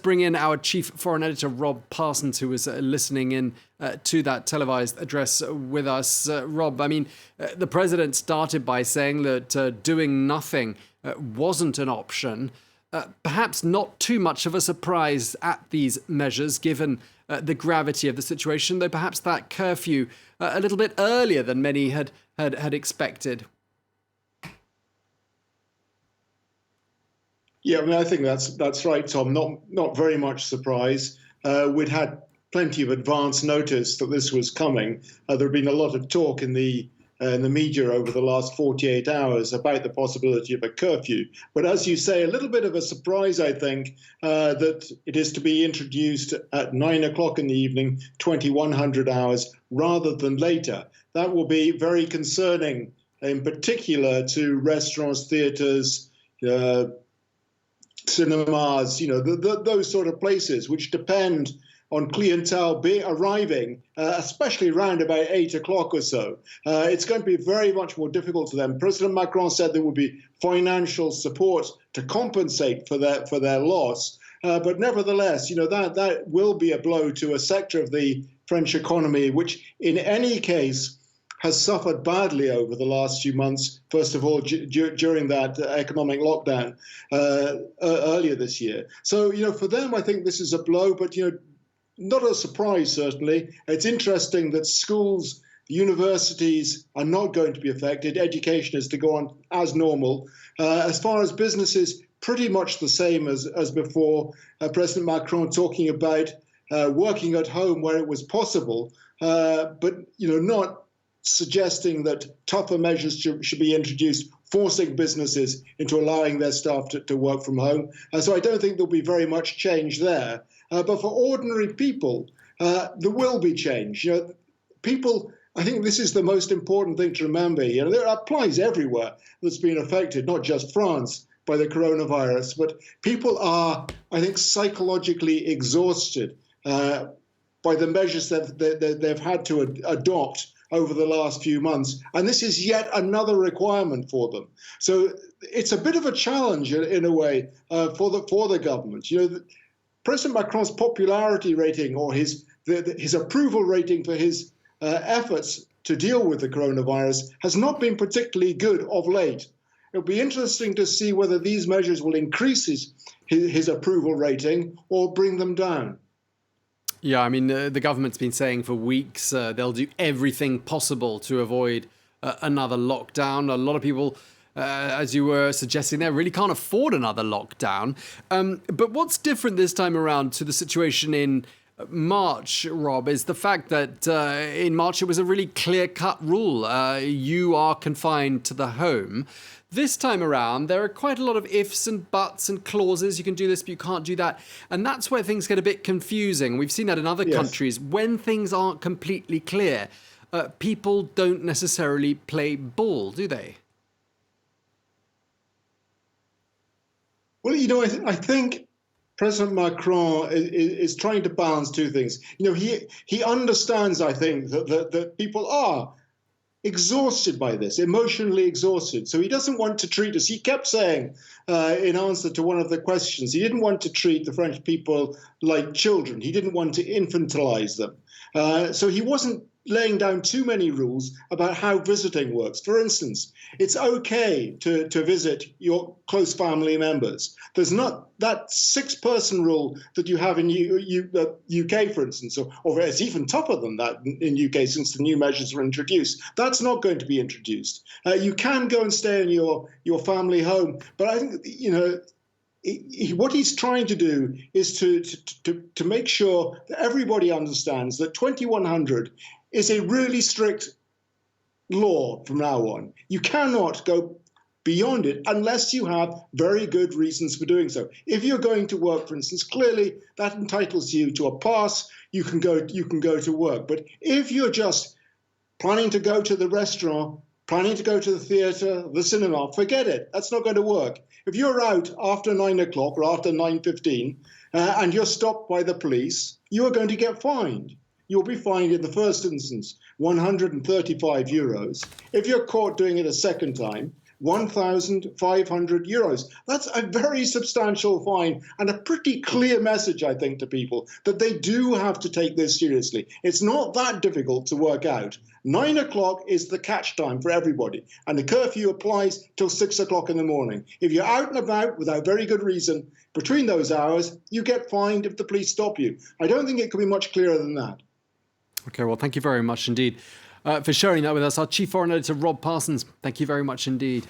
bring in our chief foreign editor, Rob Parsons, who was listening in to that televised address with us. Rob, I mean, the president started by saying that doing nothing wasn't an option. Perhaps not too much of a surprise at these measures, given the gravity of the situation, though perhaps that curfew a little bit earlier than many had expected. Yeah, I mean, I think that's right, Tom. Not very much surprise. We'd had plenty of advance notice that this was coming. There had been a lot of talk in the media over the last 48 hours about the possibility of a curfew. But as you say, a little bit of a surprise, I think, that it is to be introduced at 9 o'clock in the evening, 2100 hours, rather than later. That will be very concerning, in particular to restaurants, theatres, cinemas, those sort of places which depend on clientele arriving, especially around about 8 o'clock or so. It's going to be very much more difficult for them. President Macron said there would be financial support to compensate for their loss. But nevertheless, that will be a blow to a sector of the French economy, which in any case has suffered badly over the last few months, first of all, during that economic lockdown earlier this year. So, for them, I think this is a blow, but, not a surprise, certainly. It's interesting that schools, universities are not going to be affected. Education is to go on as normal. As far as businesses, pretty much the same as before. President Macron talking about working at home where it was possible, but, not suggesting that tougher measures should be introduced, forcing businesses into allowing their staff to work from home. So I don't think there'll be very much change there. But for ordinary people, there will be change. People, I think this is the most important thing to remember. There applies everywhere that's been affected, not just France, by the coronavirus. But people are, I think, psychologically exhausted by the measures that they've had to adopt over the last few months. And this is yet another requirement for them. So it's a bit of a challenge in a way for the government. President Macron's popularity rating, or his approval rating for his efforts to deal with the coronavirus, has not been particularly good of late. It'll be interesting to see whether these measures will increase his approval rating or bring them down. Yeah, I mean, the government's been saying for weeks they'll do everything possible to avoid another lockdown. A lot of people, as you were suggesting there, really can't afford another lockdown. But what's different this time around to the situation in March, Rob, is the fact that in March it was a really clear-cut rule. You are confined to the home. This time around, there are quite a lot of ifs and buts and clauses. You can do this, but you can't do that. And that's where things get a bit confusing. We've seen that in other countries. When things aren't completely clear, people don't necessarily play ball, do they? Well, I think President Macron is trying to balance two things. He understands, I think, that people are exhausted by this, emotionally exhausted. So he doesn't want to treat us. He kept saying in answer to one of the questions, he didn't want to treat the French people like children. He didn't want to infantilize them. So he wasn't laying down too many rules about how visiting works. For instance, it's okay to visit your close family members. There's not that 6-person rule that you have in UK, for instance, or it's even tougher than that in UK since the new measures were introduced. That's not going to be introduced. You can go and stay in your family home, but I think, what he's trying to do is to make sure that everybody understands that 2100 is a really strict law from now on. You cannot go beyond it unless you have very good reasons for doing so. If you're going to work, for instance, clearly that entitles you to a pass. You can go to work. But if you're just planning to go to the restaurant, planning to go to the theatre, the cinema, forget it. That's not going to work. If you're out after 9 o'clock or after 9:15 and you're stopped by the police, you are going to get fined. You'll be fined in the first instance 135 euros. If you're caught doing it a second time, €1,500. That's a very substantial fine and a pretty clear message, I think, to people that they do have to take this seriously. It's not that difficult to work out. 9 o'clock is the catch time for everybody, and the curfew applies till 6 o'clock in the morning. If you're out and about without very good reason between those hours, you get fined if the police stop you. I don't think it can be much clearer than that. Okay, well, thank you very much indeed for sharing that with us. Our Chief Foreign Editor, Rob Parsons, thank you very much indeed.